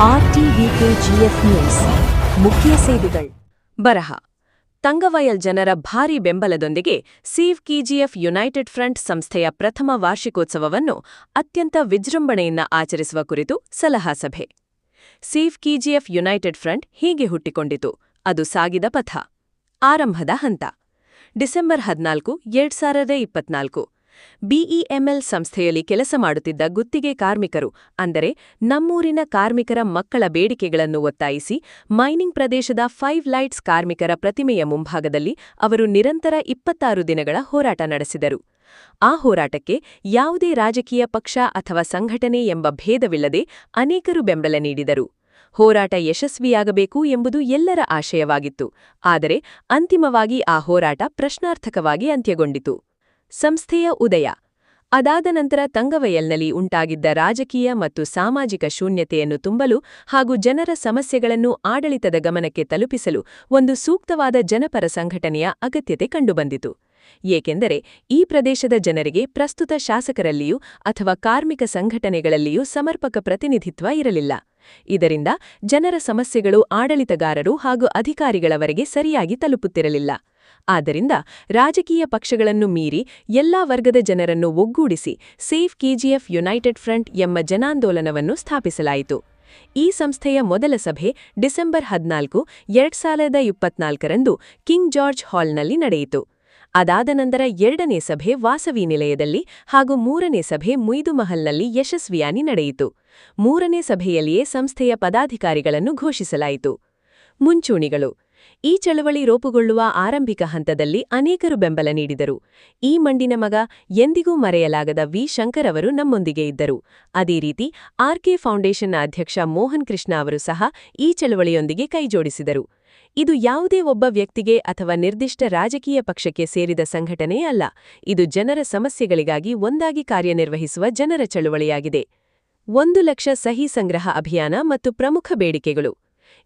RTVKGF news ಮುಖ್ಯ ಸೇವೆಗಳು. ಬರಹ ತಂಗವಯಲ್ ಜನರ ಭಾರೀ ಬೆಂಬಲದೊಂದಿಗೆ ಸೇವ್ ಕೆಜಿಎಫ್ ಯುನೈಟೆಡ್ ಫ್ರಂಟ್ ಸಂಸ್ಥೆಯ ಪ್ರಥಮ ವಾರ್ಷಿಕೋತ್ಸವವನ್ನು ಅತ್ಯಂತ ವಿಜೃಂಭಣೆಯಿಂದ ಆಚರಿಸುವ ಕುರಿತು ಸಲಹಾ ಸಭೆ. ಸೇವ್ ಕೆಜಿಎಫ್ ಯುನೈಟೆಡ್ ಫ್ರಂಟ್ ಹೀಗೆ ಹುಟ್ಟಿಕೊಂಡಿತು. ಅದು ಸಾಗಿದ ಪಥ. ಆರಂಭದ ಹಂತ ಡಿಸೆಂಬರ್ 14, 2024. ಬಿಇಎಂಎಲ್ ಸಂಸ್ಥೆಯಲ್ಲಿ ಕೆಲಸ ಮಾಡುತ್ತಿದ್ದ ಗುತ್ತಿಗೆ ಕಾರ್ಮಿಕರು, ಅಂದರೆ ನಮ್ಮೂರಿನ ಕಾರ್ಮಿಕರ ಮಕ್ಕಳ ಬೇಡಿಕೆಗಳನ್ನು ಒತ್ತಾಯಿಸಿ ಮೈನಿಂಗ್ ಪ್ರದೇಶದ 5 ಲೈಟ್ಸ್ ಕಾರ್ಮಿಕರ ಪ್ರತಿಮೆಯ ಮುಂಭಾಗದಲ್ಲಿ ಅವರು ನಿರಂತರ 26 ದಿನಗಳ ಹೋರಾಟ ನಡೆಸಿದರು. ಆ ಹೋರಾಟಕ್ಕೆ ಯಾವುದೇ ರಾಜಕೀಯ ಪಕ್ಷ ಅಥವಾ ಸಂಘಟನೆ ಎಂಬ ಭೇದವಿಲ್ಲದೆ ಅನೇಕರು ಬೆಂಬಲ ನೀಡಿದರು. ಹೋರಾಟ ಯಶಸ್ವಿಯಾಗಬೇಕು ಎಂಬುದು ಎಲ್ಲರ ಆಶಯವಾಗಿತ್ತು. ಆದರೆ ಅಂತಿಮವಾಗಿ ಆ ಹೋರಾಟ ಪ್ರಶ್ನಾರ್ಥಕವಾಗಿ ಅಂತ್ಯಗೊಂಡಿತು. ಸಂಸ್ಥೆಯ ಉದಯ ಅದಾದ ನಂತರ ತಂಗವಯಲ್ನಲ್ಲಿ ಉಂಟಾಗಿದ್ದ ರಾಜಕೀಯ ಮತ್ತು ಸಾಮಾಜಿಕ ಶೂನ್ಯತೆಯನ್ನು ತುಂಬಲು ಹಾಗೂ ಜನರ ಸಮಸ್ಯೆಗಳನ್ನು ಆಡಳಿತದ ಗಮನಕ್ಕೆ ತಲುಪಿಸಲು ಒಂದು ಸೂಕ್ತವಾದ ಜನಪರ ಸಂಘಟನೆಯ ಅಗತ್ಯತೆ ಕಂಡುಬಂದಿತು. ಏಕೆಂದರೆ ಈ ಪ್ರದೇಶದ ಜನರಿಗೆ ಪ್ರಸ್ತುತ ಶಾಸಕರಲ್ಲಿಯೂ ಅಥವಾ ಕಾರ್ಮಿಕ ಸಂಘಟನೆಗಳಲ್ಲಿಯೂ ಸಮರ್ಪಕ ಪ್ರತಿನಿಧಿತ್ವ ಇರಲಿಲ್ಲ. ಇದರಿಂದ ಜನರ ಸಮಸ್ಯೆಗಳು ಆಡಳಿತಗಾರರು ಹಾಗೂ ಅಧಿಕಾರಿಗಳವರೆಗೆ ಸರಿಯಾಗಿ ತಲುಪುತ್ತಿರಲಿಲ್ಲ. ಆದ್ದರಿಂದ ರಾಜಕೀಯ ಪಕ್ಷಗಳನ್ನು ಮೀರಿ ಎಲ್ಲಾ ವರ್ಗದ ಜನರನ್ನು ಒಗ್ಗೂಡಿಸಿ ಸೇವ್ ಕೆಜಿಎಫ್ ಯುನೈಟೆಡ್ ಫ್ರಂಟ್ ಎಂಬ ಜನಾಂದೋಲನವನ್ನು ಸ್ಥಾಪಿಸಲಾಯಿತು. ಈ ಸಂಸ್ಥೆಯ ಮೊದಲ ಸಭೆ ಡಿಸೆಂಬರ್ 14, 2024ರಂದು ಕಿಂಗ್ ಜಾರ್ಜ್ ಹಾಲ್ನಲ್ಲಿ ನಡೆಯಿತು. ಅದಾದ ನಂತರ 2ನೇ ಸಭೆ ವಾಸವಿ ನಿಲಯದಲ್ಲಿ ಹಾಗೂ 3ನೇ ಸಭೆ ಮುಯ್ದು ಮಹಲ್ನಲ್ಲಿ ಯಶಸ್ವಿಯಾಗಿ ನಡೆಯಿತು. 3ನೇ ಸಭೆಯಲ್ಲಿಯೇ ಸಂಸ್ಥೆಯ ಪದಾಧಿಕಾರಿಗಳನ್ನು ಘೋಷಿಸಲಾಯಿತು. ಮುಂಚೂಣಿಗಳು ಈ ಚಳವಳಿ ರೂಪುಗೊಳ್ಳುವ ಆರಂಭಿಕ ಹಂತದಲ್ಲಿ ಅನೇಕರು ಬೆಂಬಲ ನೀಡಿದರು. ಈ ಮಂಡಿನ ಮಗ, ಎಂದಿಗೂ ಮರೆಯಲಾಗದ ವಿ. ಶಂಕರ್ ಅವರು ನಮ್ಮೊಂದಿಗೆ ಇದ್ದರು. ಅದೇ ರೀತಿ ಆರ್ಕೆ ಫೌಂಡೇಶನ್ನ ಅಧ್ಯಕ್ಷ ಮೋಹನ್ ಕೃಷ್ಣ ಅವರು ಸಹ ಈ ಚಳವಳಿಯೊಂದಿಗೆ ಕೈಜೋಡಿಸಿದರು. ಇದು ಯಾವುದೇ ಒಬ್ಬ ವ್ಯಕ್ತಿಗೆ ಅಥವಾ ನಿರ್ದಿಷ್ಟ ರಾಜಕೀಯ ಪಕ್ಷಕ್ಕೆ ಸೇರಿದ ಸಂಘಟನೆ ಅಲ್ಲ. ಇದು ಜನರ ಸಮಸ್ಯೆಗಳಿಗಾಗಿ ಒಂದಾಗಿ ಕಾರ್ಯನಿರ್ವಹಿಸುವ ಜನರ ಚಳವಳಿಯಾಗಿದೆ. 1 ಲಕ್ಷ ಸಹಿ ಸಂಗ್ರಹ ಅಭಿಯಾನ ಮತ್ತು ಪ್ರಮುಖ ಬೇಡಿಕೆಗಳು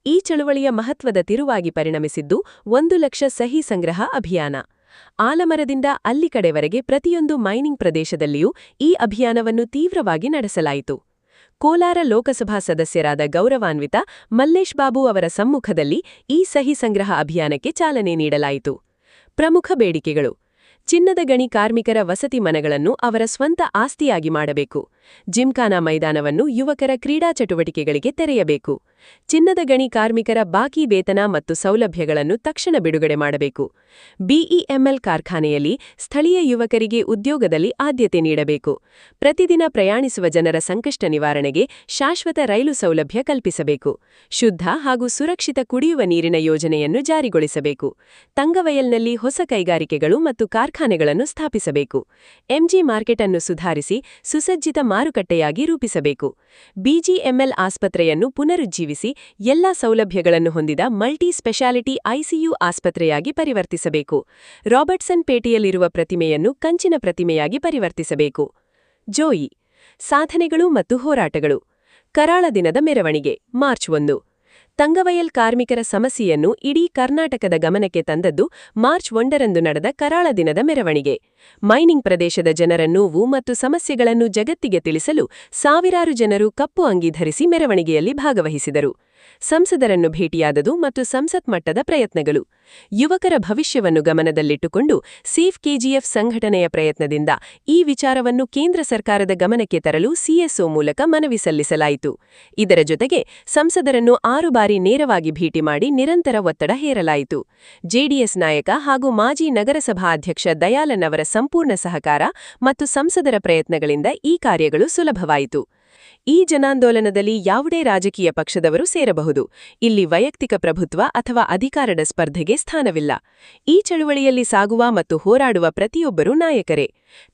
ಈ ಚಳುವಳಿಯ ಮಹತ್ವದ ತಿರುವಾಗಿ ಪರಿಣಮಿಸಿದ್ದು 1 ಲಕ್ಷ ಸಹಿ ಸಂಗ್ರಹ ಅಭಿಯಾನ. ಆಲಮರದಿಂದ ಅಲ್ಲಿಕಡೆವರೆಗೆ ಪ್ರತಿಯೊಂದು ಮೈನಿಂಗ್ ಪ್ರದೇಶದಲ್ಲಿಯೂ ಈ ಅಭಿಯಾನವನ್ನು ತೀವ್ರವಾಗಿ ನಡೆಸಲಾಯಿತು. ಕೋಲಾರ ಲೋಕಸಭಾ ಸದಸ್ಯರಾದ ಗೌರವಾನ್ವಿತ ಮಲ್ಲೇಶ್ ಬಾಬು ಅವರ ಸಮ್ಮುಖದಲ್ಲಿ ಈ ಸಹಿ ಸಂಗ್ರಹ ಅಭಿಯಾನಕ್ಕೆ ಚಾಲನೆ ನೀಡಲಾಯಿತು. ಪ್ರಮುಖ ಬೇಡಿಕೆಗಳು: ಚಿನ್ನದ ಗಣಿ ಕಾರ್ಮಿಕರ ವಸತಿ ಮನೆಗಳನ್ನು ಅವರ ಸ್ವಂತ ಆಸ್ತಿಯಾಗಿ ಮಾಡಬೇಕು. ಜಿಮ್ಖಾನಾ ಮೈದಾನವನ್ನು ಯುವಕರ ಕ್ರೀಡಾ ಚಟುವಟಿಕೆಗಳಿಗೆ ತೆರೆಯಬೇಕು. ಚಿನ್ನದ ಗಣಿ ಕಾರ್ಮಿಕರ ಬಾಕಿ ವೇತನ ಮತ್ತು ಸೌಲಭ್ಯಗಳನ್ನು ತಕ್ಷಣ ಬಿಡುಗಡೆ ಮಾಡಬೇಕು. ಬಿಇಎಂಎಲ್ ಕಾರ್ಖಾನೆಯಲ್ಲಿ ಸ್ಥಳೀಯ ಯುವಕರಿಗೆ ಉದ್ಯೋಗದಲ್ಲಿ ಆದ್ಯತೆ ನೀಡಬೇಕು. ಪ್ರತಿದಿನ ಪ್ರಯಾಣಿಸುವ ಜನರ ಸಂಕಷ್ಟ ನಿವಾರಣೆಗೆ ಶಾಶ್ವತ ರೈಲು ಸೌಲಭ್ಯ ಕಲ್ಪಿಸಬೇಕು. ಶುದ್ಧ ಹಾಗೂ ಸುರಕ್ಷಿತ ಕುಡಿಯುವ ನೀರಿನ ಯೋಜನೆಯನ್ನು ಜಾರಿಗೊಳಿಸಬೇಕು. ತಂಗವಯಲ್ನಲ್ಲಿ ಹೊಸ ಕೈಗಾರಿಕೆಗಳು ಮತ್ತು ಕಾರ್ಖಾನೆಗಳನ್ನು ಸ್ಥಾಪಿಸಬೇಕು. ಎಂಜಿ ಮಾರ್ಕೆಟ್ ಅನ್ನು ಸುಧಾರಿಸಿ ಸುಸಜ್ಜಿತ ಮಾರುಕಟ್ಟೆಯಾಗಿ ರೂಪಿಸಬೇಕು. ಬಿಜಿಎಂಎಲ್ ಆಸ್ಪತ್ರೆಯನ್ನು ಪುನರುಜ್ಜೀವಿಸಿ ಎಲ್ಲಾ ಸೌಲಭ್ಯಗಳನ್ನು ಹೊಂದಿದ ಮಲ್ಟಿ ಸ್ಪೆಷಾಲಿಟಿ ಐಸಿಯು ಆಸ್ಪತ್ರೆಯಾಗಿ ಪರಿವರ್ತಿಸಬೇಕು. ರಾಬರ್ಟ್ಸನ್ ಪೇಟೆಯಲ್ಲಿರುವ ಪ್ರತಿಮೆಯನ್ನು ಕಂಚಿನ ಪ್ರತಿಮೆಯಾಗಿ ಪರಿವರ್ತಿಸಬೇಕು. ಜೋಯಿ ಸಾಧನೆಗಳು ಮತ್ತು ಹೋರಾಟಗಳು. ಕರಾಳ ದಿನದ ಮೆರವಣಿಗೆ ಮಾರ್ಚ್ 1. ತಂಗವಯಲ್ ಕಾರ್ಮಿಕರ ಸಮಸ್ಯೆಯನ್ನು ಇಡೀ ಕರ್ನಾಟಕದ ಗಮನಕ್ಕೆ ತಂದದ್ದು ಮಾರ್ಚ್ 1ರಂದು ನಡೆದ ಕರಾಳ ದಿನದ ಮೆರವಣಿಗೆ. ಮೈನಿಂಗ್ ಪ್ರದೇಶದ ಜನರ ನೋವು ಮತ್ತು ಸಮಸ್ಯೆಗಳನ್ನು ಜಗತ್ತಿಗೆ ತಿಳಿಸಲು ಸಾವಿರಾರು ಜನರು ಕಪ್ಪು ಅಂಗಿ ಧರಿಸಿ ಮೆರವಣಿಗೆಯಲ್ಲಿ ಭಾಗವಹಿಸಿದರು. ಸಂಸದರನ್ನು ಭೇಟಿಯಾದದು ಮತ್ತು ಸಂಸತ್ ಮಟ್ಟದ ಪ್ರಯತ್ನಗಳು. ಯುವಕರ ಭವಿಷ್ಯವನ್ನು ಗಮನದಲ್ಲಿಟ್ಟುಕೊಂಡು ಸೇವ್ ಕೆಜಿಎಫ್ ಸಂಘಟನೆಯ ಪ್ರಯತ್ನದಿಂದ ಈ ವಿಚಾರವನ್ನು ಕೇಂದ್ರ ಸರ್ಕಾರದ ಗಮನಕ್ಕೆ ತರಲು ಸಿಎಸ್ಒ ಮೂಲಕ ಮನವಿ ಸಲ್ಲಿಸಲಾಯಿತು. ಇದರ ಜೊತೆಗೆ ಸಂಸದರನ್ನು 6 ಬಾರಿ ನೇರವಾಗಿ ಭೇಟಿ ಮಾಡಿ ನಿರಂತರ ಒತ್ತಡ ಹೇರಲಾಯಿತು. ಜೆಡಿಎಸ್ ನಾಯಕ ಹಾಗೂ ಮಾಜಿ ನಗರಸಭಾ ಅಧ್ಯಕ್ಷ ದಯಾಲನ್ ಅವರ ಸಂಪೂರ್ಣ ಸಹಕಾರ ಮತ್ತು ಸಂಸದರ ಪ್ರಯತ್ನಗಳಿಂದ ಈ ಕಾರ್ಯಗಳು ಸುಲಭವಾಯಿತು. ಈ ಜನಾಂದೋಲನದಲ್ಲಿ ಯಾವುದೇ ರಾಜಕೀಯ ಪಕ್ಷದವರು ಸೇರಬಹುದು. ಇಲ್ಲಿ ವೈಯಕ್ತಿಕ ಪ್ರಭುತ್ವ ಅಥವಾ ಅಧಿಕಾರದ ಸ್ಪರ್ಧೆಗೆ ಸ್ಥಾನವಿಲ್ಲ. ಈ ಚಳುವಳಿಯಲ್ಲಿ ಸಾಗುವ ಮತ್ತು ಹೋರಾಡುವ ಪ್ರತಿಯೊಬ್ಬರೂ ನಾಯಕರೇ.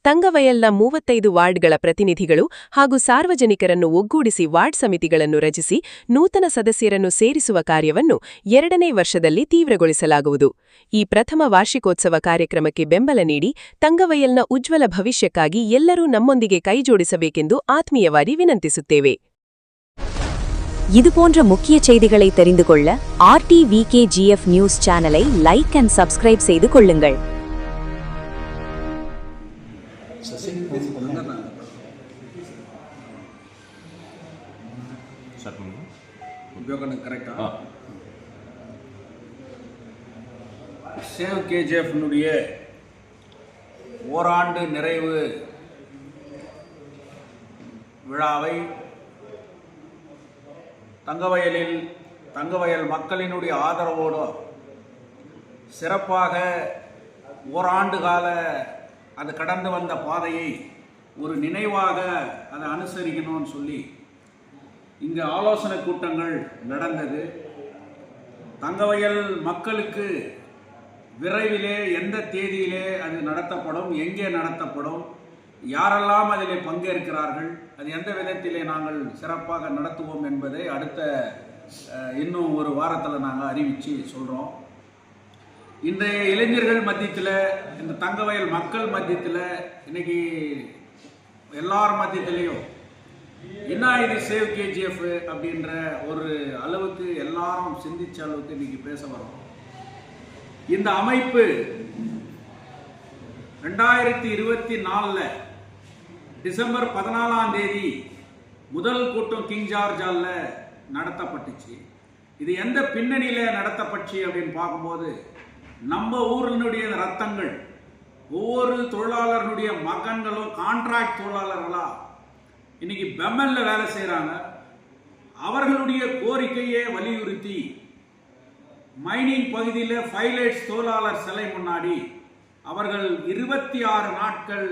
ತಂಗವಯಲ್ನ 35 ವಾರ್ಡ್ಗಳ ಪ್ರತಿನಿಧಿಗಳು ಹಾಗೂ ಸಾರ್ವಜನಿಕರನ್ನು ಒಗ್ಗೂಡಿಸಿ ವಾರ್ಡ್ ಸಮಿತಿಗಳನ್ನು ರಚಿಸಿ ನೂತನ ಸದಸ್ಯರನ್ನು ಸೇರಿಸುವ ಕಾರ್ಯವನ್ನು 2ನೇ ವರ್ಷದಲ್ಲಿ ತೀವ್ರಗೊಳಿಸಲಾಗುವುದು. ಈ ಪ್ರಥಮ ವಾರ್ಷಿಕೋತ್ಸವ ಕಾರ್ಯಕ್ರಮಕ್ಕೆ ಬೆಂಬಲ ನೀಡಿ ತಂಗವಯಲ್ನ ಉಜ್ವಲ ಭವಿಷ್ಯಕ್ಕಾಗಿ ಎಲ್ಲರೂ ನಮ್ಮೊಂದಿಗೆ ಕೈಜೋಡಿಸಬೇಕೆಂದು ಆತ್ಮೀಯವಾಗಿ ವಿನಂತಿಸುತ್ತೇವೆ. இதுபோன்ற முக்கிய செய்திகளை தெரிந்து கொள்ள RTVKGF நியூஸ் சேனலை லைக் அண்ட் சப்ஸ்கிரைப் செய்து கொள்ளுங்கள். Satu. விவேகானந்த் கரெக்டா? சேவ் கேஜிஎஃப்னுடைய ஓராண்டு நிறைவு விழாவை தங்கவயல் மக்களினுடைய ஆதரவோடு சிறப்பாக ஓராண்டு கால அது கடந்து வந்த பாதையை ஒரு நினைவாக அதை அனுசரிக்கணும்னு சொல்லி இங்கே ஆலோசனை கூட்டங்கள் நடந்தது. தங்கவயல் மக்களுக்கு விரைவிலே எந்த தேதியிலே அது நடத்தப்படும், எங்கே நடத்தப்படும், யாரெல்லாம் அதில் பங்கேற்கிறார்கள், அது எந்த விதத்திலே நாங்கள் சிறப்பாக நடத்துவோம் என்பதை அடுத்த இன்னும் ஒரு வாரத்தில் நாங்கள் அறிவித்து சொல்கிறோம். இன்றைய இளைஞர்கள் மத்தியத்தில், இந்த தங்கவயல் மக்கள் மத்தியத்தில், இன்னைக்கு எல்லார் மத்தியத்திலையும் என்ன இது சேவ் கேஜிஎஃப் அப்படின்ற ஒரு அளவுக்கு எல்லாரும் சிந்திச்ச அளவுக்கு இன்னைக்கு பேச வரோம். இந்த அமைப்பு 2024 டிசம்பர் 14ஆம் தேதி முதல் கூட்டம் கிங் ஜார்ஜ் ஹாலில் நடத்தப்பட்டுச்சு. இது எந்த பின்னணியில் நடத்தப்பட்டுச்சு அப்படின்னு பார்க்கும்போது, நம்ம ஊரினுடைய ரத்தங்கள், ஒவ்வொரு தொழிலாளர்களுடைய மகன்களும் கான்ட்ராக்ட் தொழிலாளர்களா இன்னைக்கு பெமல்ல வேலை செய்கிறாங்க. அவர்களுடைய கோரிக்கையை வலியுறுத்தி மைனிங் பகுதியில் ஃபைலைட்ஸ் தொழிலாளர் சிலை முன்னாடி அவர்கள் 26 நாட்கள்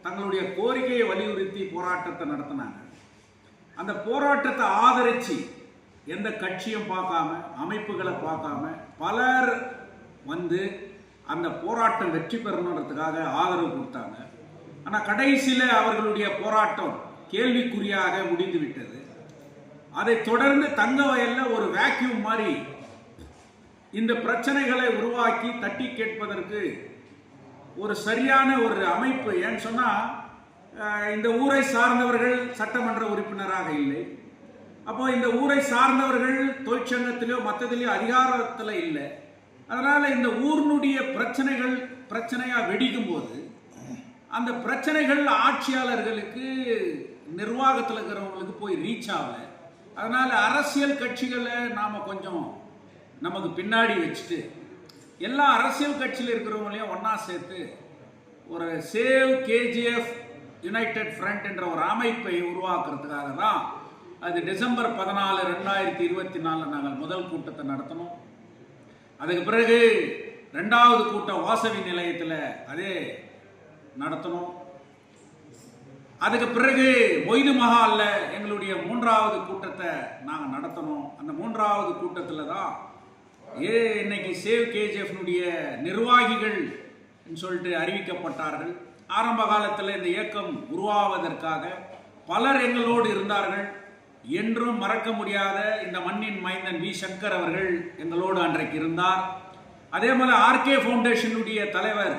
தங்களுடைய கோரிக்கையை வலியுறுத்தி போராட்டத்தை நடத்தினாங்க. அந்த போராட்டத்தை ஆதரித்து எந்த கட்சியும் பார்க்காம, அமைப்புகளை பார்க்காம பலர் வந்து அந்த போராட்டம் வெற்றி பெறணுன்றதுக்காக ஆதரவு கொடுத்தாங்க. ஆனால் கடைசியில் அவர்களுடைய போராட்டம் கேள்விக்குறியாக முடிந்து விட்டது. அதை தொடர்ந்து தங்கவயலில் ஒரு வேக்யூம் மாதிரி இந்த பிரச்சனைகளை உருவாக்கி தட்டி கேட்பதற்கு ஒரு சரியான ஒரு அமைப்பு. ஏன்னு சொன்னால், இந்த ஊரை சார்ந்தவர்கள் சட்டமன்ற உறுப்பினராக இல்லை. அப்போ இந்த ஊரை சார்ந்தவர்கள் தொழிற்சங்கத்திலோ மற்றதிலேயோ அதிகாரத்தில் இல்லை. அதனால் இந்த ஊரினுடைய பிரச்சனையாக வெடிக்கும் போது அந்த பிரச்சனைகள் ஆட்சியாளர்களுக்கு, நிர்வாகத்தில் இருக்கிறவங்களுக்கு போய் ரீச் ஆகல. அதனால் அரசியல் கட்சிகளை நாம் கொஞ்சம் நமக்கு பின்னாடி வச்சுட்டு எல்லா அரசியல் கட்சியில் இருக்கிறவங்களையும் ஒன்றா சேர்த்து ஒரு சேவ் கேஜிஎஃப் யுனைடெட் ஃப்ரண்ட் என்ற ஒரு அமைப்பை உருவாக்குறதுக்காக தான் அது டிசம்பர் 14, 2024 நாங்கள் முதல் கூட்டத்தை நடத்தணும். அதுக்கு பிறகு 2வது கூட்டம் வாசவி நிலையத்தில் அதே நடத்தணும். அதுக்கு பிறகு மொய்து மஹாலில் எங்களுடைய 3வது கூட்டத்தை நாங்கள் நடத்தணும். அந்த 3வது கூட்டத்தில் தான் இன்னைக்கு சேவ் கேஜிஎஃப்னுடைய நிர்வாகிகள் சொல்லிட்டு அறிவிக்கப்பட்டார்கள். ஆரம்ப காலத்தில் இந்த இயக்கம் உருவாவதற்காக பலர் எங்களோடு இருந்தார்கள். என்றும் மறக்க முடியாத இந்த மண்ணின் மைந்தன் வி சங்கர் அவர்கள் எங்களோடு அன்றைக்கு இருந்தார். அதே போல ஆர்கே ஃபவுண்டேஷனுடைய தலைவர்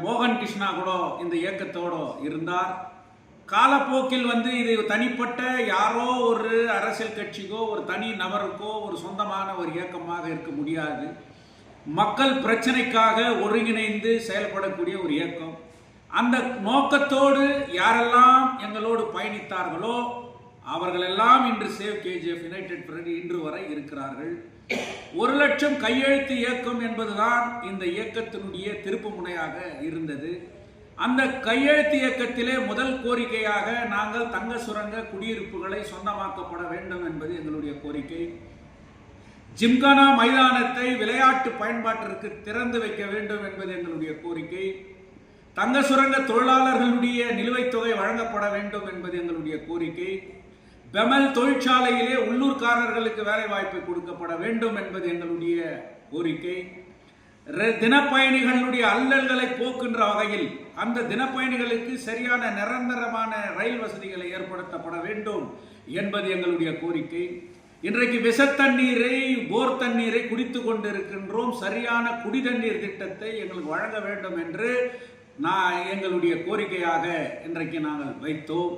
மோகன் கிருஷ்ணா கூட இந்த இயக்கத்தோடு இருந்தார். காலப்போக்கில் இது தனிப்பட்ட யாரோ ஒரு அரசியல் கட்சிக்கோ ஒரு தனி நபருக்கோ ஒரு சொந்தமான ஒரு இயக்கமாக இருக்க முடியாது. மக்கள் பிரச்சனைக்காக ஒருங்கிணைந்து செயல்படக்கூடிய ஒரு இயக்கம். அந்த நோக்கத்தோடு யாரெல்லாம் எங்களோடு பயணித்தார்களோ அவர்களெல்லாம் இன்று சேவ் கேஜிஎஃப் யுனைடெட் ஃப்ரண்ட் இன்று வரை இருக்கிறார்கள். 1 லட்சம் கையெழுத்து இயக்கம் என்பதுதான் இந்த இயக்கத்தினுடைய திருப்பு முனையாக இருந்தது. அந்த கையெழுத்து இயக்கத்திலே முதல் கோரிக்கையாக நாங்கள் தங்க சுரங்க குடியிருப்புகளை சொந்தமாக்கப்பட வேண்டும் என்பது எங்களுடைய கோரிக்கை. ஜிம்கானா மைதானத்தை விளையாட்டு பயன்பாட்டிற்கு திறந்து வைக்க வேண்டும் என்பது எங்களுடைய கோரிக்கை. தங்க சுரங்க தொழிலாளர்களுடைய நிலுவைத் தொகை வழங்கப்பட வேண்டும் என்பது எங்களுடைய கோரிக்கை. பெமல் தொழிற்சாலையிலே உள்ளூர்காரர்களுக்கு வேலை வாய்ப்பு கொடுக்கப்பட வேண்டும் என்பது எங்களுடைய கோரிக்கை. தினப்பயணிகளுடைய அல்லல்களை போக்குகின்ற வகையில் அந்த தினப்பயணிகளுக்கு சரியான நிரந்தரமான ரயில் வசதிகளை ஏற்படுத்தப்பட வேண்டும் என்பது எங்களுடைய கோரிக்கை. இன்றைக்கு விஷத்தண்ணீரை, போர் தண்ணீரை குடித்து கொண்டிருக்கின்றோம். சரியான குடி தண்ணீர் திட்டத்தை எங்களுக்கு வழங்க வேண்டும் என்று எங்களுடைய கோரிக்கையாக இன்றைக்கு நாங்கள் வைத்தோம்.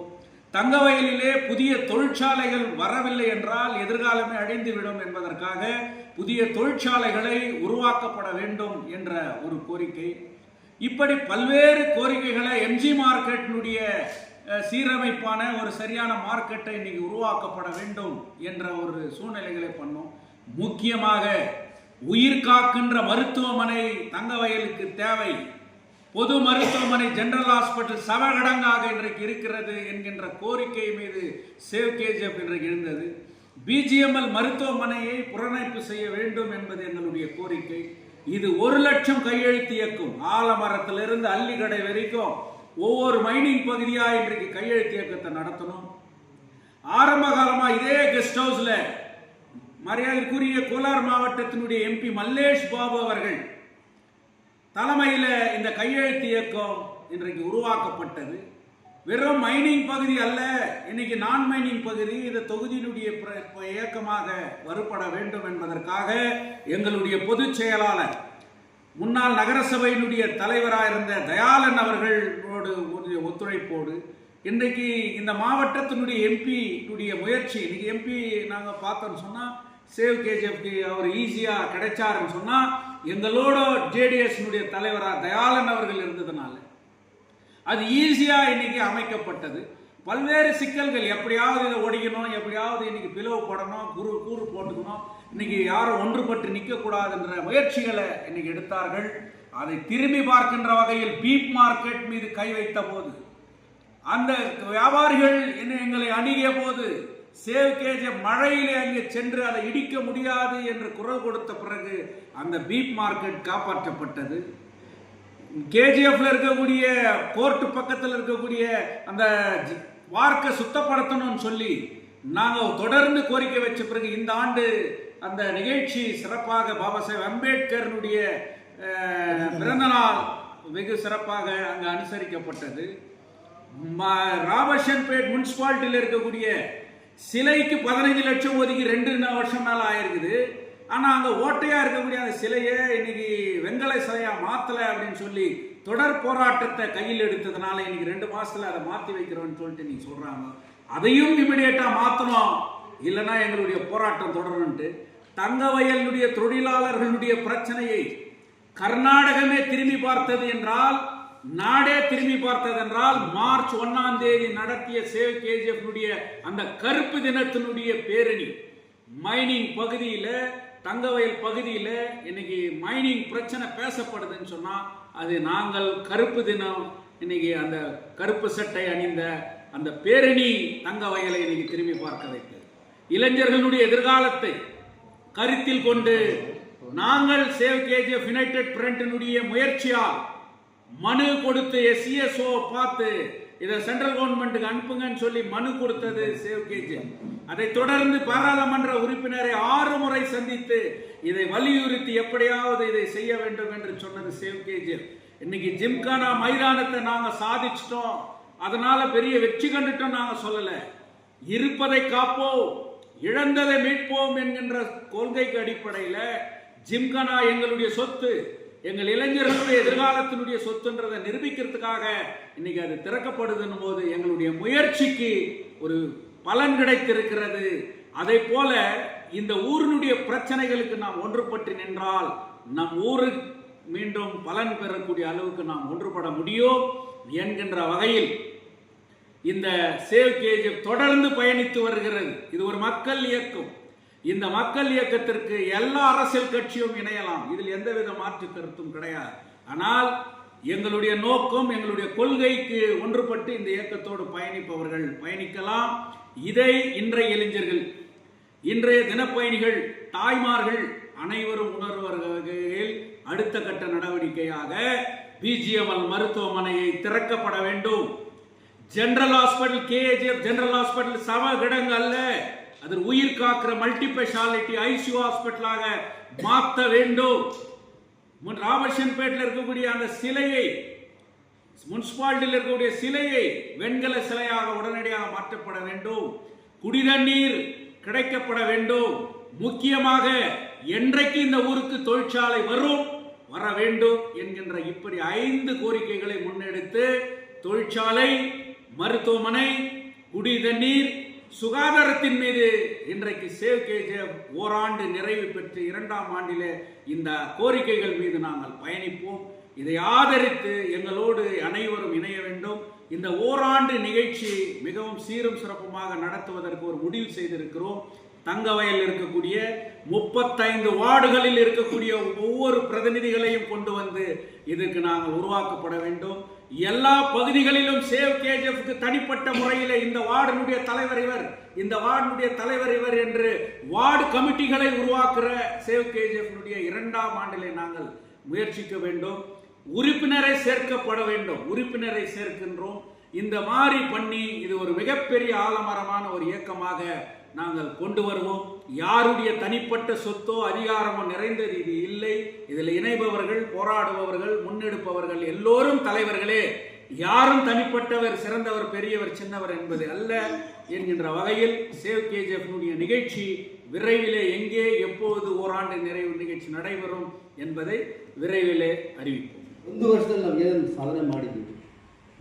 தங்கவயலிலே புதிய தொழிற்சாலைகள் வரவில்லை என்றால் எதிர்காலமே அழிந்துவிடும் என்பதற்காக புதிய தொழிற்சாலைகளை உருவாக்கப்பட வேண்டும் என்ற ஒரு கோரிக்கை. இப்படி பல்வேறு கோரிக்கைகளை எம்ஜி மார்க்கெட்டினுடைய சீரமைப்பான ஒரு சரியான மார்க்கெட்டை இன்னைக்கு உருவாக்கப்பட வேண்டும் என்ற ஒரு சூழ்நிலைகளை பண்ணோம். முக்கியமாக உயிர் காக்கின்ற மருத்துவமனை தங்கவயலுக்கு தேவை. பொது மருத்துவமனை ஜெனரல் ஹாஸ்பிட்டல் சவகடங்காக இன்றைக்கு இருக்கிறது என்கின்ற கோரிக்கை மீது சேவ் கேஜிஎஃப் இன்றைக்கு எழுந்தது. பிஜிஎம்எல் மருத்துவமனையை புறநமைப்பு செய்ய வேண்டும் என்பது எங்களுடைய கோரிக்கை. இது 1,00,000 கையெழுத்து இயக்கம். ஆலமரத்திலிருந்து அள்ளிக்கடை வரைக்கும் ஒவ்வொரு மைனிங் பகுதியா இன்றைக்கு கையெழுத்து இயக்கத்தை நடத்தணும். ஆரம்ப காலமா இதே கெஸ்ட் ஹவுஸ்ல மரியாதைக்குரிய கோலார் மாவட்டத்தினுடைய எம்பி மல்லேஷ் பாபு அவர்கள் தலைமையில இந்த கையெழுத்து இயக்கம் இன்றைக்கு உருவாக்கப்பட்டது. வெறும் மைனிங் பகுதி அல்ல, இன்னைக்கு நான் மைனிங் பகுதி இந்த தொகுதியினுடைய இயக்கமாக வருபட வேண்டும் என்பதற்காக எங்களுடைய பொதுச் செயலாளர் முன்னாள் நகரசபையினுடைய தலைவராக இருந்த தயாளன் அவர்களோடு ஒத்துழைப்போடு இன்றைக்கு இந்த மாவட்டத்தினுடைய எம்பியுடைய முயற்சி, இன்னைக்கு எம்பி நாங்கள் பார்த்தோம்னு சொன்னால் சேவ் கேஜிஎஃப்க்கு அவர் ஈஸியாக கிடைச்சாருன்னு சொன்னால் எங்களோட ஜேடிஎஸ்னுடைய தலைவராக தயாளன் அவர்கள் இருந்ததுனால அது ஈஸியாக இன்னைக்கு அமைக்கப்பட்டது. பல்வேறு சிக்கல்கள், எப்படியாவது இதை ஒடிக்கணும், எப்படியாவது இன்னைக்கு பிளவுபடணும், கூறு போட்டுக்கணும், இன்னைக்கு யாரும் ஒன்றுபட்டு நிற்கக்கூடாதுன்ற முயற்சிகளை இன்னைக்கு எடுத்தார்கள். அதை திரும்பி பார்க்கின்ற வகையில் பீப் மார்க்கெட் மீது கை வைத்த போது, அந்த வியாபாரிகள் எங்களை அணுகிய போது சேவ் கேஜிஎஃப் மழையிலே அங்கே சென்று அதை இடிக்க முடியாது என்று குரல் கொடுத்த பிறகு அந்த பீப் மார்க்கெட் காப்பாற்றப்பட்டது. கேஜிஎஃப்ல இருக்கக்கூடிய கோர்ட்டு பக்கத்தில் இருக்கக்கூடிய அந்த வார்க்கை சுத்தப்படுத்தணும்னு சொல்லி நாங்கள் தொடர்ந்து கோரிக்கை வச்ச பிறகு இந்த ஆண்டு அந்த நிகழ்ச்சி சிறப்பாக பாபா சாஹேப் அம்பேத்கருடைய பிறந்த நாள் வெகு சிறப்பாக அங்கு அனுசரிக்கப்பட்டது. ராபர்ஷன்பேட் முனிசிபாலிட்டியில் இருக்கக்கூடிய சிலைக்கு 15 லட்சம் ஒதுக்கி 2 வருஷம் மேல ஆயிருக்குது. ஆனா அங்க ஓட்டையா இருக்கக்கூடிய அந்த சிலையை இன்னைக்கு வெங்கல சிலையா மாத்தல அப்படின்னு சொல்லி தொடர் போராட்டத்தை கையில் எடுத்ததுனால இன்னைக்கு 2 மாசத்துல அதை மாத்தி வைக்கிறோம்னு சொல்லிட்டு நீங்க சொல்றாங்க. அதையும் இமிடியேட்டா மாத்தணும், இல்லைன்னா எங்களுடைய போராட்டம் தொடரும்ட்டு தங்கவயலுடைய தொழிலாளர்களுடைய பிரச்சனையை கர்நாடகமே திரும்பி பார்த்தது என்றால், நாடே திரும்பி பார்த்தது என்றால், மார்ச் 1ஆம் தேதி நடத்திய சேவ் கேஜிஎஃப் அந்த கருப்பு தினத்தினுடைய பேரணி மைனிங் பகுதியில, தங்கவயல் பகுதியில இன்னைக்கு மைனிங் பிரச்சனை பேசப்படுதுன்னு சொன்னா அது நாங்கள் கருப்பு தினம் இன்னைக்கு அந்த கருப்பு சட்டை அணிந்த அந்த பேரணி தங்கவயலை இன்னைக்கு திரும்பி பார்க்க வைத்தது. இளைஞர்களுடைய எதிர்காலத்தை கருத்தில் கொண்டு நாங்கள் சேவ் கேஜிஎஃப் யுனைடெட் ஃப்ரண்டினுடைய முயற்சியால் மனு கொடுத்து எஸ்சிஎஸ்ஓ பார்த்து இதை சென்ட்ரல் கவர்மெண்ட்டுக்கு அனுப்புங்கன்னு சொல்லி மனு கொடுத்தது சேவ் கேஜிஎஃப். அதை தொடர்ந்து பாராளுமன்ற உறுப்பினரை 6 முறை சந்தித்து இதை வலியுறுத்தி எப்படியாவது இதை செய்ய வேண்டும் என்று சொன்னது சேவ் கேஜிஎஃப். இன்னைக்கு ஜிம்கானா மைதானத்தை நாங்க சாதிச்சிட்டோம், அதனால பெரிய வெற்றி கண்டுட்டோம் நாங்க சொல்லல. இருப்பதை காப்போம், இழந்ததை மீட்போம் என்கின்ற கொள்கைக்கு அடிப்படையில் ஜிம்கானா எங்களுடைய சொத்து, எங்கள் இளைஞர்களுடைய எதிர்காலத்தினுடைய சொத்துன்றதை நிரூபிக்கிறதுக்காக இன்னைக்கு அது திறக்கப்படுதுன்னும் போது எங்களுடைய முயற்சிக்கு ஒரு பலன் கிடைத்திருக்கிறது. அதை போல இந்த ஊரினுடைய பிரச்சனைகளுக்கு நாம் ஒன்றுபட்டு நின்றால் நம் ஊரு மீண்டும் பலன் பெறக்கூடிய அளவுக்கு நாம் ஒன்றுபட முடியும் என்கின்ற வகையில் இந்த சேவ் கேஜிஎஃப் தொடர்ந்து பயணித்து வருகிறது. இது ஒரு மக்கள் இயக்கம். இந்த மக்கள் இயக்கத்திற்கு எல்லா அரசியல் கட்சியும் இணையலாம், இதில் எந்தவித மாற்று கருத்தும் கிடையாது. ஆனால் எங்களுடைய நோக்கம், எங்களுடைய கொள்கைக்கு ஒன்றுபட்டு இந்த இயக்கத்தோடு பயணிப்பவர்கள் பயணிக்கலாம். இதை இன்றைய இளைஞர்கள், இன்றைய தினப்பயணிகள், தாய்மார்கள் அனைவரும் உணர்வர்கள் அடுத்த கட்ட நடவடிக்கையாக பிஜிஎம்எல் மருத்துவமனையை திறக்கப்பட வேண்டும். General hospital KGF general hospital சவகிடங்கு அல்ல, அது உயிர் காக்கிற மல்டி ஸ்பெஷாலிட்டி ஐசியூ ஹாஸ்பிட்டலாக மாற்ற வேண்டும். ராபர்ஷன்பேட்டில் இருக்கக்கூடிய அந்த சிலையை, முனிசிபாலிட்டியில் இருக்கக்கூடிய சிலையை வெண்கல சிலையாக உடனடியாக மாற்றப்பட வேண்டும். குடிதண்ணீர் கிடைக்கப்பட வேண்டும். முக்கியமாக என்றைக்கு இந்த ஊருக்கு தொழிற்சாலை வர வேண்டும் என்கின்ற இப்படி 5 கோரிக்கைகளை முன்னெடுத்து தொழிற்சாலை, மருத்துவமனை, குடிதண்ணீர், சுகாதாரத்தின் மீது இன்றைக்கு சேவ் கேஜிஎஃப் ஓராண்டு நிறைவு பெற்று 2ஆம் ஆண்டிலே இந்த கோரிக்கைகள் மீது நாங்கள் பயணிப்போம். இதை ஆதரித்து எங்களோடு அனைவரும் இணைய வேண்டும். இந்த ஓராண்டு நிகழ்ச்சி மிகவும் சீரும் சிறப்புமாக நடத்துவதற்கு ஒரு முடிவு செய்திருக்கிறோம். தங்கவயலில் இருக்கக்கூடிய 35 வார்டுகளில் இருக்கக்கூடிய ஒவ்வொரு பிரதிநிதிகளையும் கொண்டு வந்து இதற்கு நாங்கள் உருவாக்கப்பட வேண்டும். எல்லா பகுதிகளிலும் சேவ் கேஜிஎஃப்க்கு தனிப்பட்ட முறையில் இந்த வார்டினுடைய தலைவர் இவர், இந்த வார்டினுடைய தலைவர் இவர் என்று வார்டு கமிட்டிகளை உருவாக்குற சேவ் கேஜிஎஃப்னுடைய 2ஆம் ஆண்டிலே நாங்கள் முயற்சிக்க வேண்டும். உறுப்பினரை சேர்க்கப்பட வேண்டும். உறுப்பினரை சேர்க்கின்றோம். இந்த மாதிரி பண்ணி இது ஒரு மிகப்பெரிய ஆலமரமான ஒரு இயக்கமாக நாங்கள் கொண்டு வருவோம். யாருடைய தனிப்பட்ட சொத்தோ அதிகாரமோ நிறைந்தது இது இல்லை. இதில் இணைபவர்கள், போராடுபவர்கள், முன்னெடுப்பவர்கள் எல்லோரும் தலைவர்களே. யாரும் தனிப்பட்டவர், சிறந்தவர், பெரியவர், சின்னவர் என்பது அல்ல என்கின்ற வகையில் சேவ் கேஜிஎஃப்னுடைய நிகழ்ச்சி விரைவிலே எங்கே எப்போது ஓராண்டு நிறைவு நிகழ்ச்சி நடைபெறும் என்பதை ವಿರೈವಿಲೆ ಅರಿವಿತ್ತು. ಒಂದು ವರ್ಷದಲ್ಲಿ ನಾವು ಏನು ಸಾಧನೆ ಮಾಡಿದ್ದೀವಿ,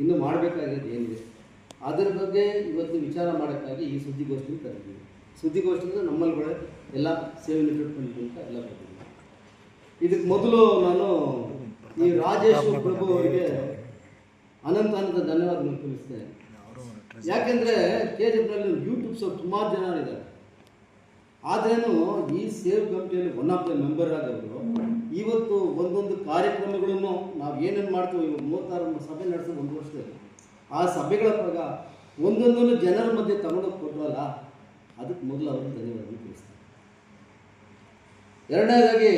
ಇನ್ನೂ ಮಾಡಬೇಕಾಗಿರೋದು ಏನಿದೆ ಅದರ ಬಗ್ಗೆ ಇವತ್ತು ವಿಚಾರ ಮಾಡೋಕ್ಕಾಗಿ ಈ ಸುದ್ದಿಗೋಷ್ಠಿ ಕರೆದಿದ್ದೀವಿ. ಸುದ್ದಿಗೋಷ್ಠಿ ಅಂದರೆ ನಮ್ಮಲ್ಲಿ ಕೂಡ ಎಲ್ಲ ಸೇವೆ ನೆಟ್ವರ್ಕ್ ಅಂತ ಎಲ್ಲ ಬರ್ತಿದ್ದೀವಿ. ಇದಕ್ಕೆ ಮೊದಲು ನಾನು ಈ ರಾಜೇಶ್ ಪ್ರಭು ಅವರಿಗೆ ಅನಂತ ಧನ್ಯವಾದಗಳು ತಿಳಿಸ್ತೇನೆ. ಯಾಕೆಂದರೆ KGFನಲ್ಲಿ ಯೂಟ್ಯೂಬ್ಸ್ ಸುಮಾರು ಜನ ಇದ್ದಾರೆ. ಆದ್ರೇನು ಈ ಸೇವ್ ಕಮಿಟಿಯಲ್ಲಿ ಒನ್ ಆಫ್ ದ ಮೆಂಬರ್ ಆದವರು ಇವತ್ತು ಒಂದೊಂದು ಕಾರ್ಯಕ್ರಮಗಳನ್ನು ನಾವು ಏನೇನು ಮಾಡ್ತೀವಿ, 36 ಸಭೆ ನಡೆಸೋದು ಒಂದು ವರ್ಷದಲ್ಲಿ, ಆ ಸಭೆಗಳ ಪ್ರಕಾರ ಒಂದೊಂದನ್ನು ಜನರ ಮಧ್ಯೆ ತಗೊಂಡೋಗಿ ಕೊಟ್ಟರಲ್ಲ, ಅದಕ್ಕೆ ಮೊದಲು ಅವರು ಧನ್ಯವಾದಗಳು ತಿಳಿಸ್ತಾರೆ. ಎರಡನೇದಾಗಿ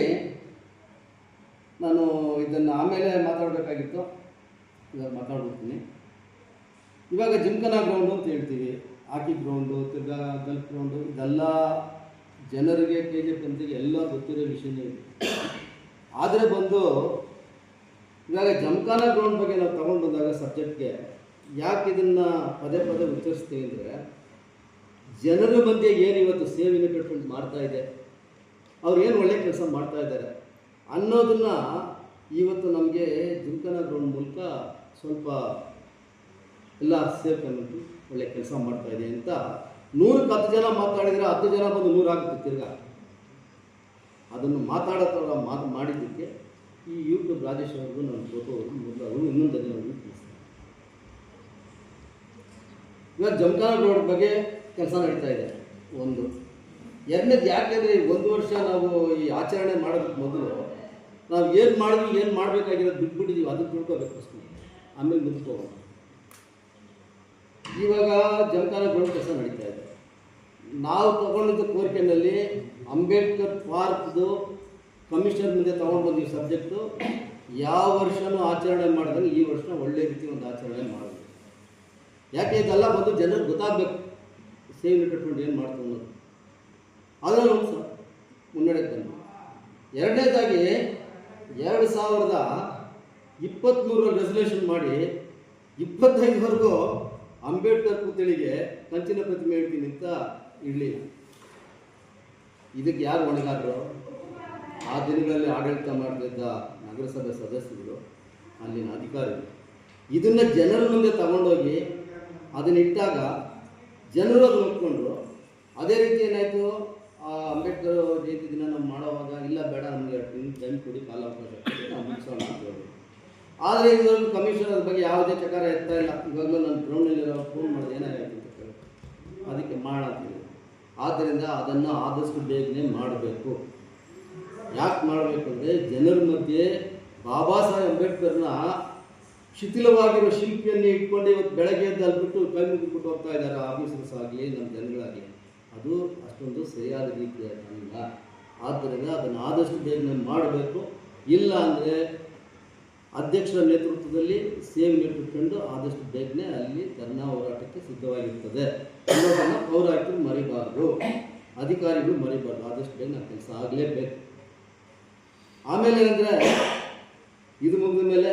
ನಾನು ಇದನ್ನು ಆಮೇಲೆ ಮಾತಾಡಬೇಕಾಗಿತ್ತು, ಇವಾಗ ಮಾತಾಡ್ಬಿಡ್ತೀನಿ. ಇವಾಗ ಜಿಮ್ಖಾನಾ ಗ್ರೌಂಡು ಅಂತ ಹೇಳ್ತೀವಿ, ಹಾಕಿ ಗ್ರೌಂಡು, ತಿರ್ಗಾ ಗಲ್ಫ್ ಗ್ರೌಂಡು, ಇದೆಲ್ಲ ಜನರಿಗೆ KGF ಪಂತಿಗೆ ಎಲ್ಲ ಗೊತ್ತಿರೋ ವಿಷಯನೇ ಇದೆ. ಆದರೆ ಬಂದು ಇವಾಗ ಜಿಮ್ಖಾನಾ ಗ್ರೌಂಡ್ ಬಗ್ಗೆ ನಾವು ತಗೊಂಡು ಬಂದಾಗ ಸಬ್ಜೆಕ್ಟ್ಗೆ ಯಾಕೆ ಇದನ್ನು ಪದೇ ಪದೇ ಉಚ್ಚರಿಸ್ತೀವಿ ಅಂದರೆ, ಜನರ ಮಧ್ಯೆ ಏನು ಇವತ್ತು ಸೇವ್ ಯೂನಿಟ್ ಮಾಡ್ತಾ ಇದೆ, ಅವ್ರು ಏನು ಒಳ್ಳೆ ಕೆಲಸ ಮಾಡ್ತಾ ಇದ್ದಾರೆ ಅನ್ನೋದನ್ನು ಇವತ್ತು ನಮಗೆ ಜಿಮ್ಖಾನಾ ಗ್ರೌಂಡ್ ಮೂಲಕ ಸ್ವಲ್ಪ ಎಲ್ಲ ಸೇವ್ ಕಮಿಟಿ ಒಳ್ಳೆ ಕೆಲಸ ಮಾಡ್ತಾ ಇದೆ ಅಂತ 100ಕ್ಕೆ 10 ಜನ ಮಾತಾಡಿದರೆ 10 ಜನ ಬಂದು 100 ಆಗುತ್ತೆ ತಿರ್ಗಾ. ಅದನ್ನು ಮಾತಾಡೋ ಥರ ಮಾಡಿದ್ದಕ್ಕೆ ಈ ಯೂಟ್ಯೂಬ್ ರಾಜೇಶ್ ಅವ್ರಿಗೂ ನಾನು ಫೋಟೋ ಮೊದಲು ಅವರು ಇನ್ನೊಂದು ಧನ್ಯವಾದಗಳು ತಿಳಿಸ್ತಾರೆ. ಇವಾಗ ಜಿಮ್ಖಾನಾ ಗ್ರೌಂಡ್ ಬಗ್ಗೆ ಕೆಲಸ ನಡೀತಾ ಇದೆ ಒಂದು. ಎರಡನೇದು ಯಾಕೆಂದರೆ 1 ವರ್ಷ ನಾವು ಈ ಆಚರಣೆ ಮಾಡೋದಕ್ಕೆ ಮೊದಲು ನಾವು ಏನು ಮಾಡಿದ್ವಿ, ಏನು ಮಾಡಬೇಕಾಗಿರೋದು ಬಿಟ್ಬಿಟ್ಟಿದ್ದೀವಿ, ಅದನ್ನು ತಿಳ್ಕೋಬೇಕು ಫಸ್ಟ್, ಆಮೇಲೆ ಮುಂದಕ್ಕೆ ಹೋಗೋಣ. ಇವಾಗ ಜಿಮ್ಖಾನಾ ಗ್ರೌಂಡ್ ಕೆಲಸ ನಡೀತಾ ಇದೆ. ನಾವು ತಗೊಂಡಿದ್ದ ಕೋರಿಕೆಯಲ್ಲಿ ಅಂಬೇಡ್ಕರ್ ಪಾರ್ಕ್ದು ಕಮಿಷನರ್ ಮುಂದೆ ತೊಗೊಂಡು ಬಂದಿವಿ ಸಬ್ಜೆಕ್ಟು. ಯಾವ ವರ್ಷವೂ ಆಚರಣೆ ಮಾಡಿದಾಗ ಈ ವರ್ಷ ಒಳ್ಳೆ ರೀತಿ ಒಂದು ಆಚರಣೆ ಮಾಡಬೇಕು. ಯಾಕೆ ಇದೆಲ್ಲ ಬಂದು ಜನರಿಗೆ ಗೊತ್ತಾಗಬೇಕು ಸೇವ್ ಯೂನಿಟ್ ಏನು ಮಾಡ್ತಾರೆ ಅನ್ನೋದು. ಅದರಲ್ಲಿ ಒಂದು ಸಹ ಮುನ್ನಡೆಗೆ ಬಂದು. ಎರಡನೇದಾಗಿ 2023 ರೆಸಲ್ಯೂಷನ್ ಮಾಡಿ 25ವರೆಗೂ ಅಂಬೇಡ್ಕರ್ ಪುತ್ಥಳಿಗೆ ಕಂಚಿನ ಪ್ರತಿಮೆ ಇಡ್ತೀನಿ ಅಂತ ಇರಲಿಲ್ಲ. ಇದಕ್ಕೆ ಯಾರು ಹೊಣೆಗಾರರು? ಆ ದಿನಗಳಲ್ಲಿ ಆಡಳಿತ ಮಾಡ್ತಿದ್ದ ನಗರಸಭೆ ಸದಸ್ಯರು, ಅಲ್ಲಿನ ಅಧಿಕಾರಿಗಳು. ಇದನ್ನು ಜನರ ಮುಂದೆ ತಗೊಂಡೋಗಿ ಅದನ್ನಿಟ್ಟಾಗ ಜನರು ಅದನ್ನು ಒಪ್ಕೊಂಡ್ರು. ಅದೇ ರೀತಿ ಏನಾಯಿತು, ಆ ಅಂಬೇಡ್ಕರ್ ಜಯಂತಿ ದಿನ ನಾವು ಮಾಡೋವಾಗ ಇಲ್ಲ ಬೇಡ, ನಮಗೆ ಟೈಮ್ ಕೊಡಿ, ಕಾಲಾವಕಾಶ ಕೊಡಿ, ನಾವು ಮುಗಿಸೋಣ ಅಂತ ಹೇಳಿ. ಆದರೆ ಇದರಲ್ಲಿ ಕಮಿಷನ್ ಅದ್ರ ಬಗ್ಗೆ ಯಾವುದೇ ಚಕಾರ ಎತ್ತಾ ಇಲ್ಲ. ಇವಾಗಲೂ ನಾನು ಗ್ರೌಂಡ್ನಲ್ಲಿರೋ ಫೋನ್ ಮಾಡಿದೆ ಏನಾಗುತ್ತೆ ಅಂತ ಕೇಳಿ, ಅದಕ್ಕೆ ಮಾಡೋಣ ಅಂತ. ಆದ್ದರಿಂದ ಅದನ್ನು ಆದಷ್ಟು ಬೇಗನೆ ಮಾಡಬೇಕು. ಯಾಕೆ ಮಾಡಬೇಕು ಅಂದರೆ, ಜನರ ಮಧ್ಯೆ ಬಾಬಾ ಸಾಹೇಬ್ ಅಂಬೇಡ್ಕರ್ನ ಶಿಥಿಲವಾಗಿರೋ ಶಿಲ್ಪಿಯನ್ನು ಇಟ್ಕೊಂಡು ಇವತ್ತು ಬೆಳಗ್ಗೆ ಎದ್ದು ಅಲ್ಬಿಟ್ಟು ಕೈ ಮುಗಿಬಿಟ್ಟು ಹೋಗ್ತಾ ಇದ್ದಾರೆ ಆಫೀಸರ್ಸ್ ಆಗಲಿ ನಮ್ಮ ಜನಗಳಾಗಲಿ. ಅದು ಅಷ್ಟೊಂದು ಸರಿಯಾದ ರೀತಿಯ ಅಲ್ಲ. ಆದ್ದರಿಂದ ಅದನ್ನು ಆದಷ್ಟು ಬೇಗನೆ ಮಾಡಬೇಕು. ಇಲ್ಲ ಅಂದರೆ ಅಧ್ಯಕ್ಷರ ನೇತೃತ್ವದಲ್ಲಿ ಸೇವ್ ಯೂನಿಟ್ ಆದಷ್ಟು ಬೇಗನೆ ಅಲ್ಲಿ ಧರ್ನಾ ಹೋರಾಟಕ್ಕೆ ಸಿದ್ಧವಾಗಿರ್ತದೆ ಅನ್ನೋದನ್ನು ಪೌರಾಯುಕ್ತರು ಮರಿಬಾರ್ದು, ಅಧಿಕಾರಿಗಳು ಮರಿಬಾರ್ದು. ಆದಷ್ಟು ಬೇಗ ನಾವು ಕೆಲಸ ಆಗಲೇಬೇಕು. ಆಮೇಲೆ ಅಂದರೆ ಇದು ಮುಗಿದ ಮೇಲೆ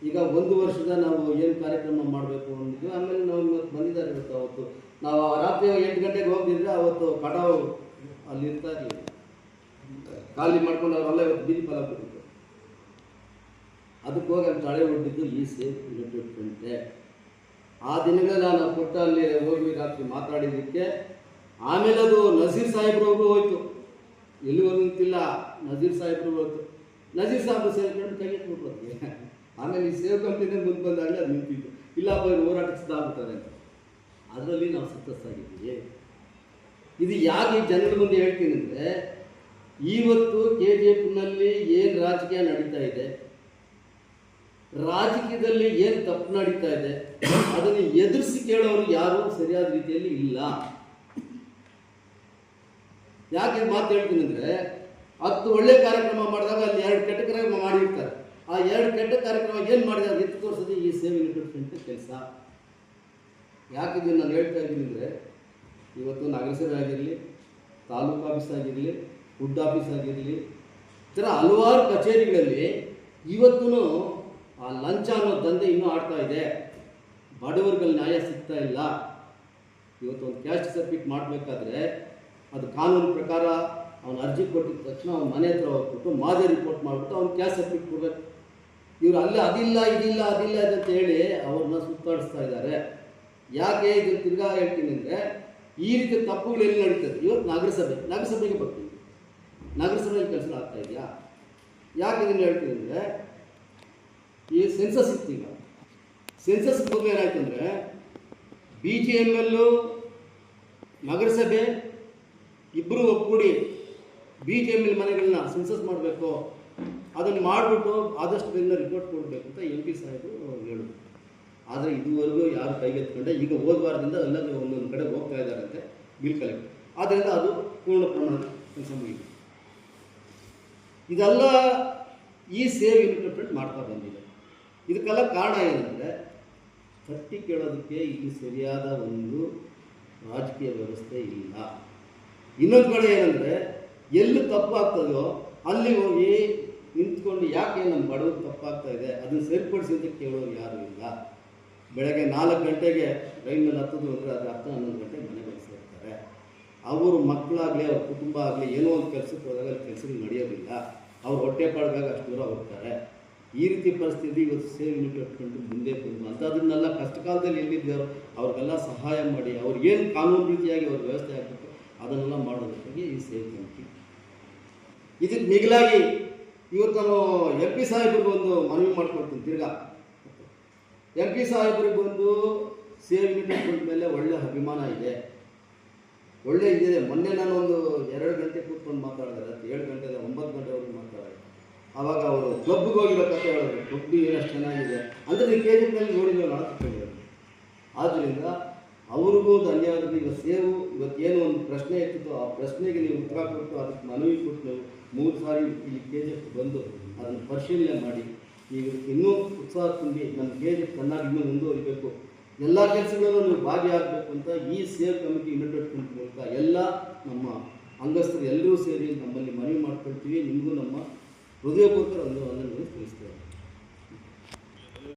ಈಗ 1 ವರ್ಷದ ನಾವು ಏನು ಕಾರ್ಯಕ್ರಮ ಮಾಡಬೇಕು ಅಂದಿದ್ವಿ. ಆಮೇಲೆ ನಾವು ಇವತ್ತು ಬಂದಿದ್ದಾರೆ. ಇವತ್ತು ಅವತ್ತು ನಾವು ರಾತ್ರಿ 8 ಗಂಟೆಗೆ ಹೋಗಿದ್ರೆ ಅವತ್ತು ಕಟಾವು ಅಲ್ಲಿ ಇರ್ತಾ ಇರಲಿಲ್ಲ, ಖಾಲಿ ಮಾಡ್ಕೊಂಡು ಅವರೆಲ್ಲ ಇವತ್ತು ಬೀದಿ ಪಾಲ ಕೊಟ್ಟಿದ್ದು. ಅದಕ್ಕೆ ಹೋಗಿ ಅಲ್ಲಿ ತಳೆ ಹೊಡೆದಿದ್ದು ಈ ಸೇವ್ ಯೂನಿಟ್. ಆ ದಿನಗಳಲ್ಲಿ ನಾನು ಕೊಟ್ಟ ಅಲ್ಲಿ ಹೋಗಿ ರಾತ್ರಿ ಮಾತಾಡಿದ್ದಕ್ಕೆ ಆಮೇಲೆ ಅದು ನಜೀರ್ ಸಾಹೇಬ್ರವ್ರಿಗೂ ಹೋಯ್ತು. ಎಲ್ಲಿವರೆಗೂ ನಿಂತಿಲ್ಲ, ನಜೀರ್ ಸಾಹೇಬ್ರು ಹೋಯ್ತು. ನಜೀರ್ ಸಾಹೇಬ್ರು ಸೇರ್ಕೊಂಡು ಕೈ ಎತ್ಬಿಟ್ರು. ಅದಕ್ಕೆ ಆಮೇಲೆ ಈ ಸೇವ್ ಕಂಪ್ನಿನೇ ಮುಂದೆ ಬಂದಾಗಲೇ ಅದು ನಿಂತಿತ್ತು. ಇಲ್ಲಪ್ಪ ಇವ್ರು ಹೋರಾಟಕ್ಕೆ ಸಿದ್ಧಾಗ್ಬಿಟ್ಟಾರೆ ಅಂತ. ಅದರಲ್ಲಿ ನಾವು ಸಕ್ಸಸ್ ಆಗಿದ್ದೀವಿ. ಇದು ಯಾಕೆ ಜನರ ಮುಂದೆ ಹೇಳ್ತೀನಿ ಅಂದರೆ, ಇವತ್ತು KGFನಲ್ಲಿ ಏನು ರಾಜಕೀಯ ನಡೀತಾ ಇದೆ, ರಾಜಕೀಯದಲ್ಲಿ ಏನು ತಪ್ಪು ನಡೀತಾ ಇದೆ, ಅದನ್ನು ಎದುರಿಸಿ ಕೇಳೋರು ಯಾರೂ ಸರಿಯಾದ ರೀತಿಯಲ್ಲಿ ಇಲ್ಲ. ಯಾಕೆ ಮಾತು ಹೇಳ್ತೀನಿ ಅಂದರೆ, 10 ಒಳ್ಳೆ ಕಾರ್ಯಕ್ರಮ ಮಾಡಿದಾಗ ಅಲ್ಲಿ 2 ಕೆಟ್ಟ ಕಾರ್ಯಕ್ರಮ ಮಾಡಿರ್ತಾರೆ. ಆ 2 ಕೆಟ್ಟ ಕಾರ್ಯಕ್ರಮ ಏನು ಮಾಡಿದಾಗ ಎತ್ತು ತೋರಿಸೋದು ಈ ಸೇವ್ ಯುನೈಟೆಡ್ ಫ್ರಂಟ್ ಕೆಲಸ. ಯಾಕಿದು ನಾನು ಹೇಳ್ತಾ ಇದ್ದೀನಿ ಅಂದರೆ, ಇವತ್ತು ನಗರಸಭೆ ಆಗಿರಲಿ, ತಾಲೂಕು ಆಫೀಸ್ ಆಗಿರಲಿ, ಫುಡ್ ಆಫೀಸ್ ಆಗಿರಲಿ, ಈ ಥರ ಹಲವಾರು ಕಚೇರಿಗಳಲ್ಲಿ ಇವತ್ತೂ ಆ ಲಂಚ ಅನ್ನೋ ದಂಧೆ ಇನ್ನೂ ಆಡ್ತಾ ಇದೆ. ಬಡವರುಗಳಿಗೆ ನ್ಯಾಯ ಸಿಗ್ತಾ ಇಲ್ಲ. ಇವತ್ತು ಒಂದು ಕ್ಯಾಸ್ಟ್ ಸರ್ಟಿಫಿಕೇಟ್ ಮಾಡಬೇಕಾದ್ರೆ ಅದು ಕಾನೂನು ಪ್ರಕಾರ ಅವನು ಅರ್ಜಿ ಕೊಟ್ಟಿದ ತಕ್ಷಣ ಅವ್ನ ಮನೆ ಹತ್ರ ಹೋಗ್ಬಿಟ್ಟು ಮಾದೇ ರಿಪೋರ್ಟ್ ಮಾಡಿಬಿಟ್ಟು ಅವ್ನು ಕ್ಯಾಸ್ಟ್ ಸರ್ಟಿಫಿಕೇಟ್ ಕೊಡಬೇಕು. ಇವರು ಅಲ್ಲೇ ಅದಿಲ್ಲ ಅಂತ ಹೇಳಿ ಅವ್ರನ್ನ ಸುತ್ತಾಡಿಸ್ತಾ ಇದ್ದಾರೆ. ಯಾಕೆ ಇದು ತಿರ್ಗಾ ಹೇಳ್ತೀನಿ ಅಂದರೆ, ಈ ರೀತಿ ತಪ್ಪುಗಳು ಎಲ್ಲಿ ನಡೀತದೆ? ಇವತ್ತು ನಗರಸಭೆಗೆ ಬರ್ತೀವಿ, ನಗರಸಭೆಯಲ್ಲಿ ಕೆಲಸ ಆಗ್ತಾ ಇದೆಯಾ? ಯಾಕೆ ಇದನ್ನು ಹೇಳ್ತೀನಿ ಅಂದರೆ, ಈ ಸೆನ್ಸಸ್ ಇತ್ತು. ಈಗ ಸೆನ್ಸಸ್ ಮೊದಲು ಏನಾಯ್ತು ಅಂದರೆ, BGML ನಗರಸಭೆ ಇಬ್ಬರು ಒಕ್ಕೂಡಿ BGML ಮನೆಗಳನ್ನ ಸೆನ್ಸಸ್ ಮಾಡಬೇಕು, ಅದನ್ನು ಮಾಡಿಬಿಟ್ಟು ಆದಷ್ಟು ಬೇಗ ರಿಪೋರ್ಟ್ ಕೊಡಬೇಕು ಅಂತ MP ಸಾಹೇಬರು ಹೇಳಿದ್ರು. ಆದರೆ ಇದುವರೆಗೂ ಯಾರು ಕೈಗೆತ್ಕೊಂಡೆ, ಈಗ ಹೋದ ವಾರದಿಂದ ಎಲ್ಲರೂ ಒಂದೊಂದು ಕಡೆ ಹೋಗ್ತಾ ಇದ್ದಾರಂತೆ ಬಿಲ್ ಕಲೆಕ್ಟ್. ಆದ್ದರಿಂದ ಅದು ಪೂರ್ಣ ಪ್ರಮಾಣದ ಕೆಲಸ ಮುಗಿತು. ಇದೆಲ್ಲ ಈ ಸೇವ್ ಯುನೈಟೆಡ್ ಫ್ರಂಟ್ ಮಾಡ್ತಾ ಬಂದಿದೆ. ಇದಕ್ಕೆಲ್ಲ ಕಾರಣ ಏನಂದರೆ, ತಟ್ಟಿ ಕೇಳೋದಕ್ಕೆ ಇಲ್ಲಿ ಸರಿಯಾದ ಒಂದು ರಾಜಕೀಯ ವ್ಯವಸ್ಥೆ ಇಲ್ಲ. ಇನ್ನೊಂದು ಕಡೆ ಏನಂದರೆ, ಎಲ್ಲಿ ತಪ್ಪಾಗ್ತದೋ ಅಲ್ಲಿ ಹೋಗಿ ನಿಂತ್ಕೊಂಡು ಯಾಕೆ ನಮ್ಮ ಬಡವರು ತಪ್ಪಾಗ್ತಾ ಇದೆ ಅದನ್ನು ಸರಿಪಡಿಸಿ ಅಂತ ಕೇಳೋರು ಯಾರೂ ಇಲ್ಲ. ಬೆಳಗ್ಗೆ 4 ಗಂಟೆಗೆ ರೈಲ್ ಮೇಲೆ ಹತ್ತೋದು ಅಂದರೆ ಅದು 10-11 ಗಂಟೆಗೆ ಮನೆಗೆ ಸೇರ್ತಾರೆ. ಅವರು ಮಕ್ಕಳಾಗಲಿ ಅವ್ರ ಕುಟುಂಬ ಆಗಲಿ ಏನೋ ಒಂದು ಕೆಲಸಕ್ಕೆ ಹೋದಾಗ ಅಲ್ಲಿ ಕೆಲಸಗಳು ನಡೆಯೋದಿಲ್ಲ. ಅವ್ರು ಹೊಟ್ಟೆ ಪಾಡ್ದಾಗ ಅಷ್ಟು ದೂರ ಹೋಗ್ತಾರೆ. ಈ ರೀತಿ ಪರಿಸ್ಥಿತಿ ಇವತ್ತು ಸೇವ್ ಯುನೈಟೆಡ್ ಫ್ರಂಟ್ ಮುಂದೆ ಬಂದು ಅಂಥದನ್ನೆಲ್ಲ ಕಷ್ಟ ಕಾಲದಲ್ಲಿ ಎಲ್ಲಿದ್ದಾರೋ ಅವ್ರಿಗೆಲ್ಲ ಸಹಾಯ ಮಾಡಿ, ಅವ್ರಿಗೇನು ಕಾನೂನು ರೀತಿಯಾಗಿ ಅವ್ರ ವ್ಯವಸ್ಥೆ ಆಗಬೇಕು ಅದನ್ನೆಲ್ಲ ಮಾಡೋದಕ್ಕಾಗಿ ಈ ಸೇವ್ ಕಮಿಟಿ. ಇದಕ್ಕೆ ಮಿಗಿಲಾಗಿ ಇವತ್ತು ನಾನು MP ಸಾಹೇಬ್ರಿಗೆ ಒಂದು ಮನವಿ ಮಾಡ್ಕೊಳ್ತೀನಿ. ತಿರ್ಗಾ MP ಸಾಹೇಬ್ರಿಗೆ ಒಂದು ಸೇವ್ ಯುನೈಟೆಡ್ ಫ್ರಂಟ್ ಮೇಲೆ ಒಳ್ಳೆ ಅಭಿಮಾನ ಇದೆ, ಒಳ್ಳೆ ಇದೆ. ಮೊನ್ನೆ ನಾನು ಒಂದು 2 ಗಂಟೆ ಕೂತ್ಕೊಂಡು ಮಾತಾಡಿದೆ, 7 ಗಂಟೆಯಿಂದ 9 ಗಂಟೆವರೆಗೂ ಮಾತಾಡಿದೆ. ಆವಾಗ ಅವರು ಕ್ಲಬ್ಗೆ ಹೋಗಿರೋ ಕಥೆ ಹೇಳಿದ್ರು, ಕ್ಲಬ್ ಎಷ್ಟು ಚೆನ್ನಾಗಿದೆ ಅಂದರೆ ನೀವು KGFನಲ್ಲಿ ನೋಡಿದ್ರೆ ಮಾತುಕೊಂಡಿದ್ದಾರೆ. ಆದ್ದರಿಂದ ಅವ್ರಿಗೂ ಧನ್ಯವಾದಗಳು. ಈಗ ಸೇವು ಇವತ್ತೇನು ಒಂದು ಪ್ರಶ್ನೆ ಇರ್ತಿತ್ತು, ಆ ಪ್ರಶ್ನೆಗೆ ನೀವು ಉತ್ತರ ಕೊಟ್ಟು ಅದಕ್ಕೆ ಮನವಿ ಕೊಟ್ಟು ನೀವು 3 ಸಾರಿ ಇಲ್ಲಿ KGF ಬಂದು ಅದನ್ನು ಪರಿಶೀಲನೆ ಮಾಡಿ ಈಗ ಇನ್ನೂ ಉತ್ಸಾಹ ತುಂಬಿ ನಮ್ಮ KGF ಚೆನ್ನಾಗಿ ಇನ್ನೂ ಮುಂದುವರಿಬೇಕು, ಎಲ್ಲ ಕೆಲಸಗಳಲ್ಲೂ ನೀವು ಭಾಗಿಯಾಗಬೇಕು ಅಂತ ಈ ಸೇವ್ ಕಮಿಟಿ ಯುನೈಟೆಡ್ ಫ್ರಂಟ್ ಮೂಲಕ ಎಲ್ಲ ನಮ್ಮ ಅಂಗಸ್ಥರು ಎಲ್ಲರೂ ಸೇರಿ ನಮ್ಮಲ್ಲಿ ಮನವಿ ಮಾಡ್ಕೊಳ್ತೀವಿ. ನಿಮಗೂ ನಮ್ಮ ಹೃದಯಪೂರ್ವಕ ಒಂದು ವಂದನೆಗಳನ್ನು ತಿಳಿಸ್ತೇವೆ.